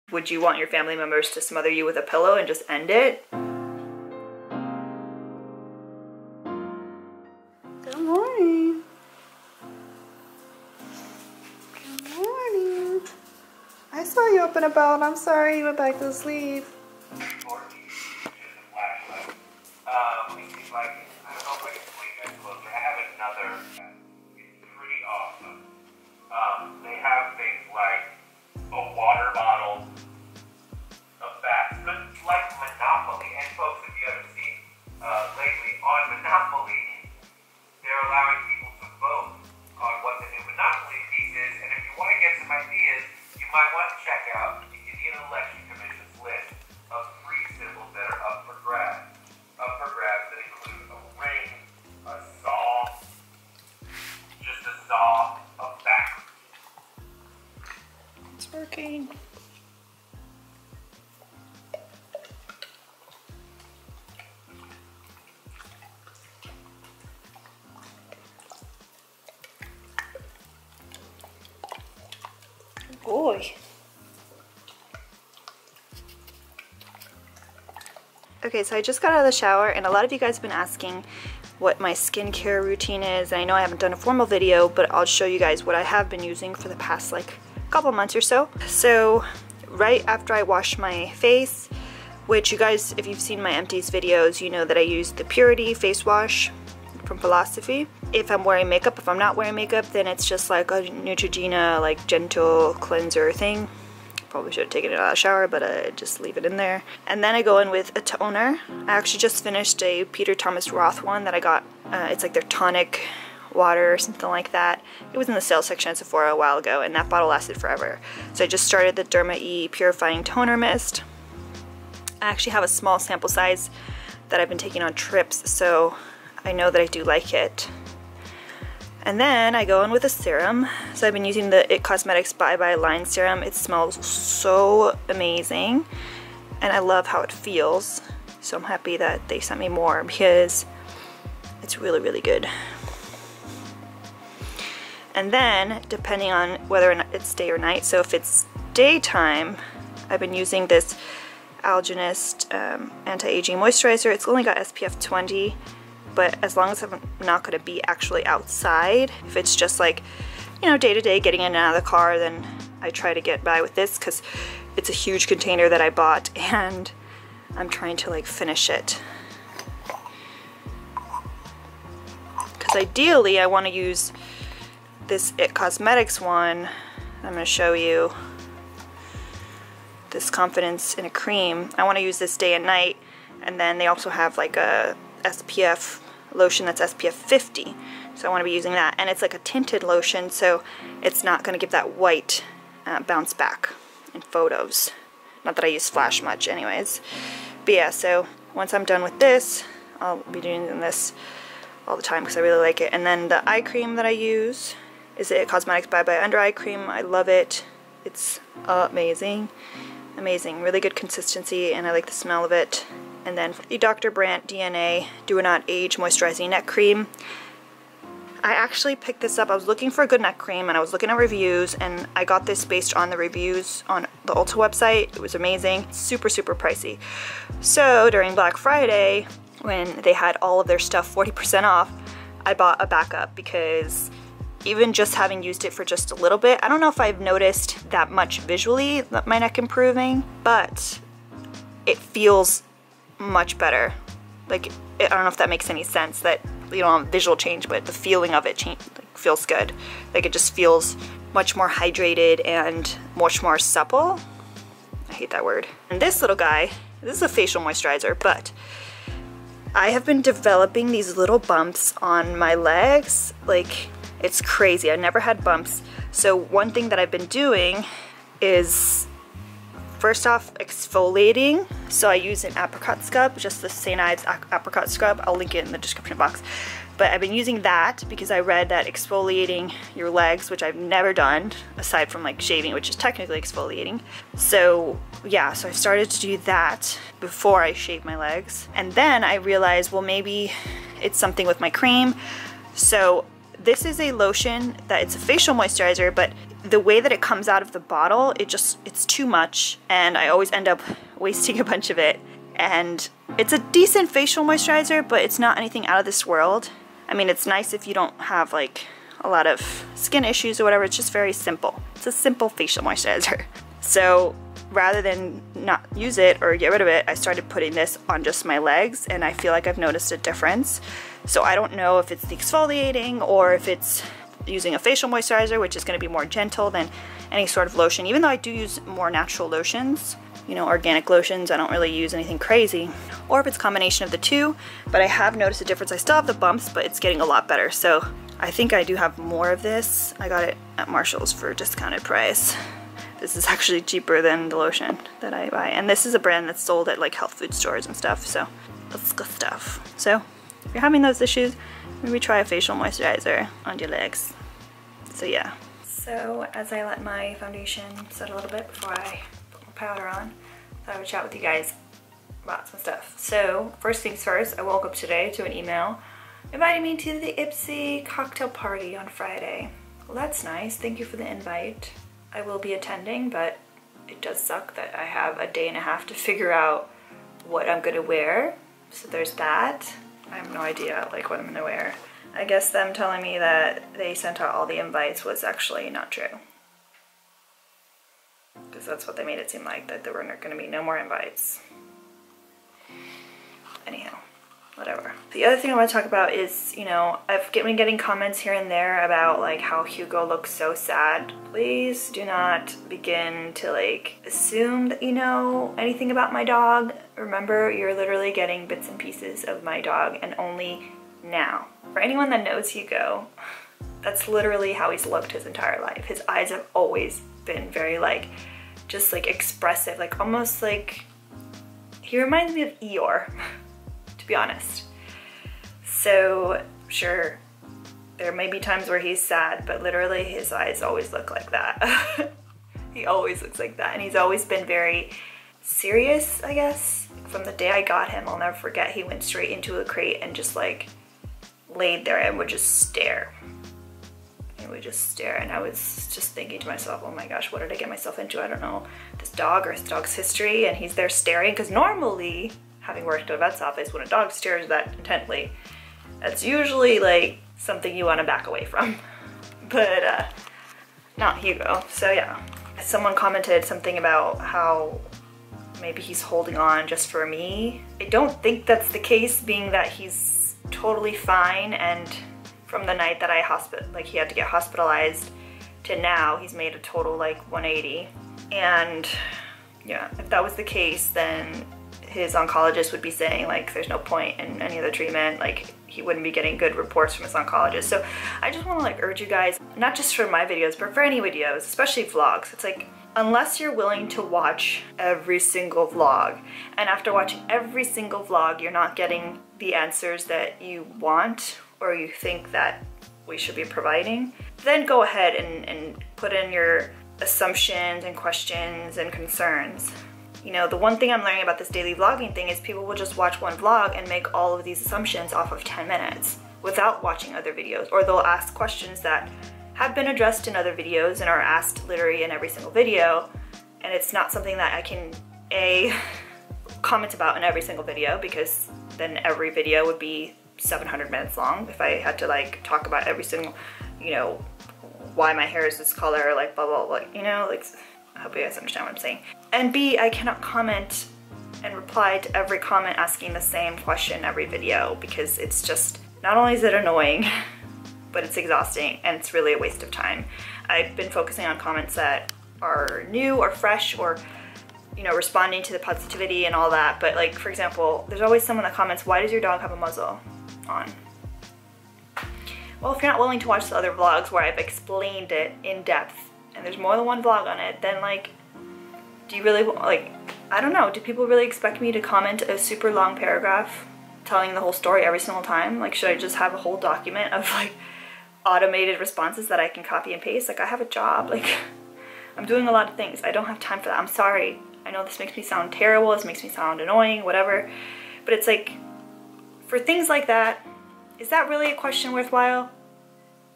Would you want your family members to smother you with a pillow and just end it? Good morning. Good morning. I saw you up and about. I'm sorry you went back to sleep. They have things like a water bottle, a bath, like Monopoly. And folks, if you haven't seen lately on Monopoly, they're allowing people to vote on what the new Monopoly piece is. And if you want to get some ideas, you might want to check out the Indian Election Commission's list of 3 symbols that are up for grabs. That include a ring, a saw, just a saw, a bat. It's working. Boy. Okay, so I just got out of the shower, and a lot of you guys have been asking what my skincare routine is, and I know I haven't done a formal video, but I'll show you guys what I have been using for the past like couple months or so. So right after I wash my face, which you guys, if you've seen my empties videos, you know that I use the Purity face wash from Philosophy. If I'm wearing makeup, if I'm not wearing makeup, then it's just like a Neutrogena like gentle cleanser thing. Probably should have taken it out of the shower, but just leave it in there. And then I go in with a toner. I actually just finished a Peter Thomas Roth one that I got. It's like their tonic water or something like that. It was in the sales section at Sephora a while ago, and that bottle lasted forever. So I just started the DermaE Purifying Toner Mist. I actually have a small sample size that I've been taking on trips, so I know that I do like it. And then I go in with a serum. So I've been using the IT Cosmetics Bye Bye Line Serum. It smells so amazing, and I love how it feels. So I'm happy that they sent me more because it's really, really good. And then, depending on whether or not it's day or night, so if it's daytime, I've been using this Algenist anti-aging moisturizer. It's only got SPF 20, but as long as I'm not going to be actually outside, if it's just like, you know, day to day getting in and out of the car, then I try to get by with this because it's a huge container that I bought and I'm trying to like finish it. Because ideally I want to use this IT Cosmetics one. I'm going to show you this Confidence in a Cream. I want to use this day and night, and then they also have like a SPF lotion that's SPF 50, so I want to be using that, and it's like a tinted lotion, so it's not going to give that white bounce back in photos. Not that I use flash much anyways, but yeah, so once I'm done with this, I'll be doing this all the time because I really like it. And then the eye cream that I use is the IT Cosmetics Bye Bye Under Eye Cream. I love it. It's amazing. Amazing. Really good consistency, and I like the smell of it. And then the Dr. Brandt DNA Do Not Age Moisturizing Neck Cream. I actually picked this up. I was looking for a good neck cream, and I was looking at reviews, and I got this based on the reviews on the Ulta website. It was amazing. Super, super pricey. So during Black Friday, when they had all of their stuff 40% off, I bought a backup because even just having used it for just a little bit, I don't know if I've noticed that much visually my neck improving, but it feels much better. Like, I don't know if that makes any sense, that you don't have visual change, but the feeling of it feels good. Like, it just feels much more hydrated and much more supple. I hate that word. And this little guy, this is a facial moisturizer, but I have been developing these little bumps on my legs. Like, it's crazy. I've never had bumps. So one thing that I've been doing is, first off, exfoliating. So I use an apricot scrub, just the St. Ives apricot scrub. I'll link it in the description box. But I've been using that because I read that exfoliating your legs, which I've never done, aside from like shaving, which is technically exfoliating. So yeah, so I started to do that before I shave my legs. And then I realized, well, maybe it's something with my cream. So this is a lotion that it's a facial moisturizer, but the way that it comes out of the bottle, it's too much, and I always end up wasting a bunch of it. And it's a decent facial moisturizer, but it's not anything out of this world. I mean, it's nice if you don't have like a lot of skin issues or whatever. It's just very simple. It's a simple facial moisturizer. So rather than not use it or get rid of it, I started putting this on just my legs, and I feel like I've noticed a difference. So I don't know if it's the exfoliating or if it's using a facial moisturizer, which is going to be more gentle than any sort of lotion, even though I do use more natural lotions, you know, organic lotions. I don't really use anything crazy, or if it's a combination of the two, but I have noticed a difference. I still have the bumps, but it's getting a lot better. So I think I do have more of this. I got it at Marshall's for a discounted price. This is actually cheaper than the lotion that I buy, and this is a brand that's sold at like health food stores and stuff, so that's good stuff. So if you're having those issues, maybe try a facial moisturizer on your legs. So yeah. So as I let my foundation set a little bit before I put my powder on, I thought I would chat with you guys about some stuff. So first things first, I woke up today to an email inviting me to the Ipsy cocktail party on Friday. Well, that's nice. Thank you for the invite. I will be attending, but it does suck that I have a day and a half to figure out what I'm gonna wear. So there's that. I have no idea like what I'm gonna wear. I guess them telling me that they sent out all the invites was actually not true. Because that's what they made it seem like, that there were gonna be no more invites. Anyhow, whatever. The other thing I want to talk about is, you know, I've been getting comments here and there about like how Hugo looks so sad. Please do not begin to like assume that you know anything about my dog. Remember, you're literally getting bits and pieces of my dog, and only now. For anyone that knows Hugo, that's literally how he's looked his entire life. His eyes have always been very like, just like expressive, like almost like, he reminds me of Eeyore, to be honest. So sure, there may be times where he's sad, but literally his eyes always look like that. He always looks like that, and he's always been very serious, I guess. From the day I got him, I'll never forget, he went straight into a crate and just like laid there and would just stare. He would just stare, and I was just thinking to myself, oh my gosh, what did I get myself into? I don't know this dog or this dog's history, and he's there staring, because normally, having worked at a vet's office, when a dog stares that intently, that's usually like something you want to back away from. But not Hugo. So yeah, someone commented something about how maybe he's holding on just for me. I don't think that's the case, being that he's totally fine, and from the night that he had to get hospitalized to now, he's made a total like 180. And yeah, if that was the case, then his oncologist would be saying like there's no point in any of the treatment, like he wouldn't be getting good reports from his oncologist. So I just want to like urge you guys, not just for my videos, but for any videos, especially vlogs, it's like, unless you're willing to watch every single vlog, and after watching every single vlog you're not getting the answers that you want or you think that we should be providing, then go ahead and put in your assumptions and questions and concerns. You know, the one thing I'm learning about this daily vlogging thing is people will just watch one vlog and make all of these assumptions off of 10 minutes without watching other videos, or they'll ask questions that have been addressed in other videos and are asked literally in every single video, and it's not something that I can comment about in every single video, because then every video would be 700 minutes long if I had to like talk about every single, you know, why my hair is this color, like blah blah blah, you know, like, I hope you guys understand what I'm saying. And B, I cannot comment and reply to every comment asking the same question every video, because it's just, not only is it annoying, but it's exhausting and it's really a waste of time. I've been focusing on comments that are new or fresh, or, you know, responding to the positivity and all that. But like, for example, there's always someone that comments, why does your dog have a muzzle on? Well, if you're not willing to watch the other vlogs where I've explained it in depth, and there's more than one vlog on it, then like, do you really, like, I don't know, do people really expect me to comment a super long paragraph telling the whole story every single time? Like, should I just have a whole document of like automated responses that I can copy and paste? Like, I have a job, like, I'm doing a lot of things. I don't have time for that. I'm sorry. I know this makes me sound terrible, this makes me sound annoying, whatever, but it's like, for things like that, is that really a question worthwhile?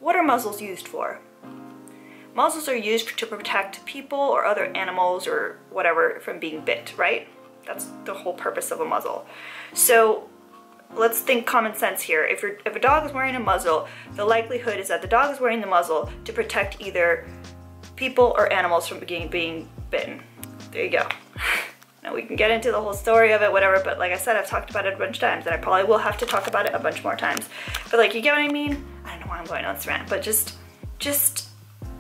what are muzzles used for? Muzzles are used to protect people or other animals or whatever from being bit, right? That's the whole purpose of a muzzle. So let's think common sense here. If a dog is wearing a muzzle, the likelihood is that the dog is wearing the muzzle to protect either people or animals from being bitten. There you go. Now we can get into the whole story of it, whatever, but like I said, I've talked about it a bunch of times and I probably will have to talk about it a bunch more times. But like, you get what I mean? I don't know why I'm going on this rant, but just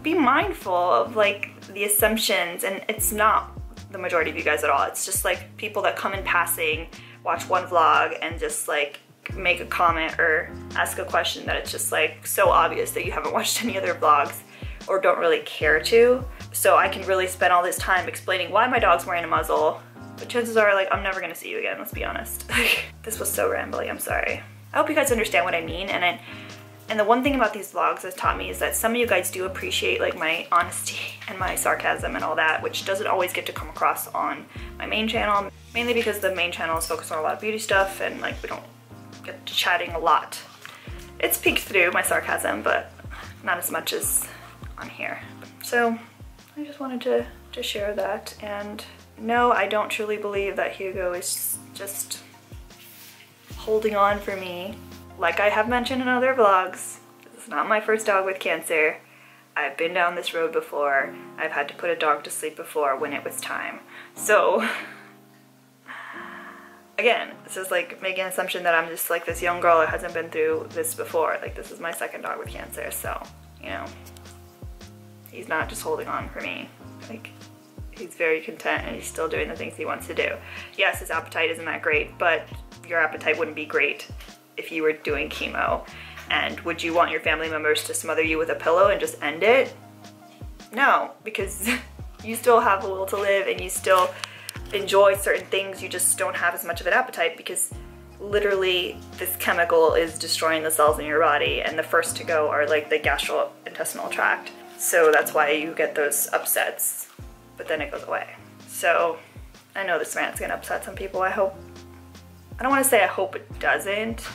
be mindful of like the assumptions, and it's not the majority of you guys at all. It's just like people that come in passing, watch one vlog and just like make a comment or ask a question that it's just like so obvious that you haven't watched any other vlogs or don't really care to. So I can really spend all this time explaining why my dog's wearing a muzzle, but chances are like I'm never gonna see you again, let's be honest. This was so rambly, I'm sorry. I hope you guys understand what I mean, and the one thing about these vlogs has taught me is that some of you guys do appreciate like my honesty and my sarcasm and all that, which doesn't always get to come across on my main channel, mainly because the main channel is focused on a lot of beauty stuff and like we don't get to chatting a lot. It's peeked through my sarcasm, but not as much as on here. So I just wanted to share that, and no, I don't truly believe that Hugo is just holding on for me. Like I have mentioned in other vlogs, this is not my first dog with cancer. I've been down this road before. I've had to put a dog to sleep before when it was time. So again, this is like making an assumption that I'm just like this young girl that hasn't been through this before. Like this is my second dog with cancer, so you know, he's not just holding on for me. Like he's very content and he's still doing the things he wants to do. Yes, his appetite isn't that great, but your appetite wouldn't be great if you were doing chemo. And would you want your family members to smother you with a pillow and just end it? No, because you still have a will to live and you still enjoy certain things, you just don't have as much of an appetite because literally this chemical is destroying the cells in your body, and the first to go are like the gastrointestinal tract. So that's why you get those upsets, but then it goes away. So I know this rant's gonna upset some people. I don't want to say I hope it doesn't,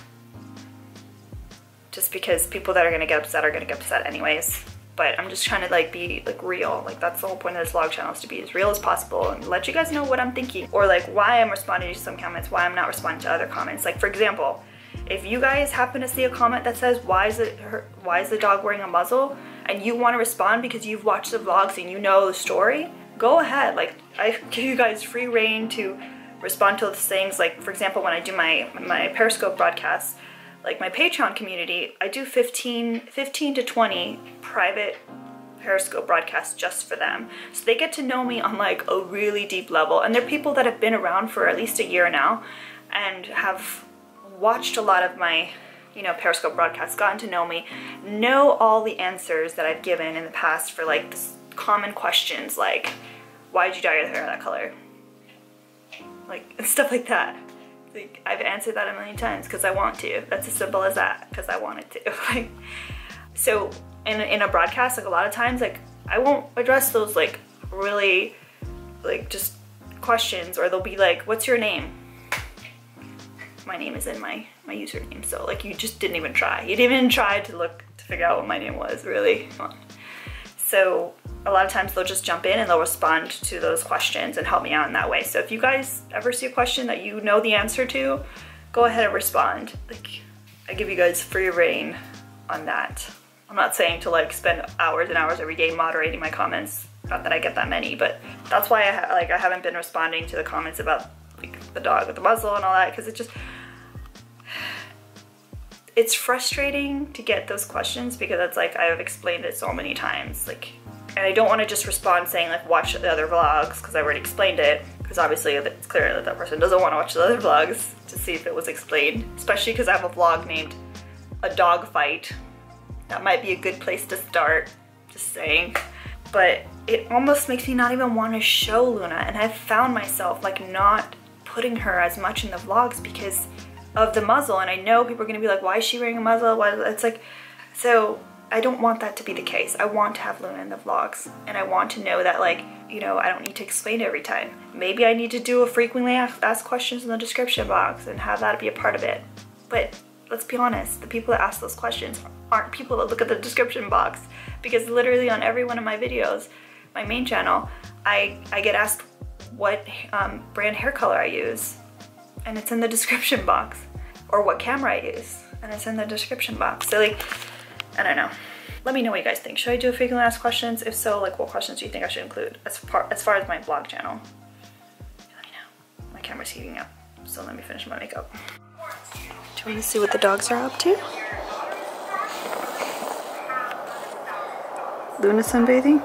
just because people that are gonna get upset are gonna get upset anyways. But I'm just trying to like be like real. Like that's the whole point of this vlog channel, is to be as real as possible and let you guys know what I'm thinking, or like why I'm responding to some comments, why I'm not responding to other comments. Like for example, if you guys happen to see a comment that says why is the dog wearing a muzzle, and you want to respond because you've watched the vlogs and you know the story, go ahead. Like I give you guys free reign to respond to those things. Like for example, when I do my Periscope broadcasts, like my Patreon community, I do 15 to 20 private Periscope broadcasts just for them. So they get to know me on like a really deep level, and they're people that have been around for at least a year now and have watched a lot of my, you know, Periscope broadcasts, gotten to know me, know all the answers that I've given in the past for like common questions like, why did you dye your hair that color? Like, stuff like that. Like, I've answered that a million times because I want to. That's as simple as that, because I wanted to. Like, so in a broadcast, like a lot of times, like I won't address those like really like just questions, or they'll be like, what's your name? My name is in my username, so like you just didn't even try. You didn't even try to figure out what my name was, really. Come on. So a lot of times they'll just jump in and they'll respond to those questions and help me out in that way. So if you guys ever see a question that you know the answer to, go ahead and respond. Like, I give you guys free reign on that. I'm not saying to like spend hours and hours every day moderating my comments. Not that I get that many, but that's why I haven't been responding to the comments about like the dog with the muzzle and all that, because it's frustrating to get those questions, because it's like I've explained it so many times, like, and I don't want to just respond saying like watch the other vlogs because I already explained it, because obviously it's clear that that person doesn't want to watch the other vlogs to see if it was explained, especially because I have a vlog named A Dog Fight. That might be a good place to start, just saying. But it almost makes me not even want to show Luna, and I've found myself like not putting her as much in the vlogs because of the muzzle, and I know people are gonna be like, why is she wearing a muzzle? Why? It's like, so I don't want that to be the case. I want to have Luna in the vlogs, and I want to know that, like, you know, I don't need to explain it every time. Maybe I need to do a frequently asked questions in the description box and have that be a part of it. But let's be honest, the people that ask those questions aren't people that look at the description box, because literally on every one of my videos, my main channel, I get asked what brand hair color I use, and it's in the description box, or what camera I use, and it's in the description box. So like, I don't know. Let me know what you guys think. Should I do a frequently asked questions? If so, like what questions do you think I should include as far as my vlog channel? Let me know. My camera's heating up, so let me finish my makeup. Do you want to see what the dogs are up to? Luna sunbathing?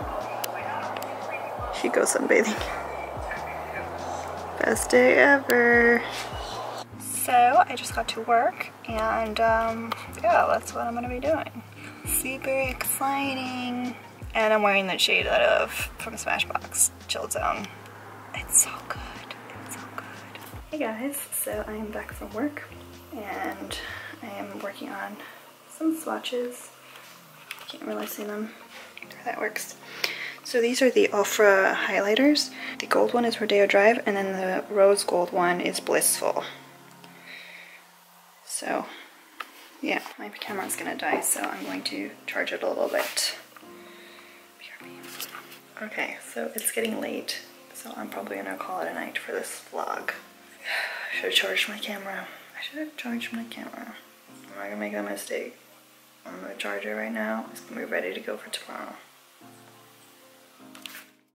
Hugo sunbathing. Best day ever. So I just got to work, and yeah, that's what I'm gonna be doing. Super exciting. And I'm wearing the shade out of from Smashbox Chilled Zone. It's so good. It's so good. Hey guys, so I am back from work, and I am working on some swatches. Can't really see them. That works. So these are the Ultra highlighters. The gold one is Rodeo Drive, and then the rose gold one is Blissful. So yeah, my camera's gonna die, so I'm going to charge it a little bit. BRB. Okay, so it's getting late, so I'm probably gonna call it a night for this vlog. I should have charged my camera. I'm not gonna make that mistake. I'm gonna charge it right now. It's gonna be ready to go for tomorrow.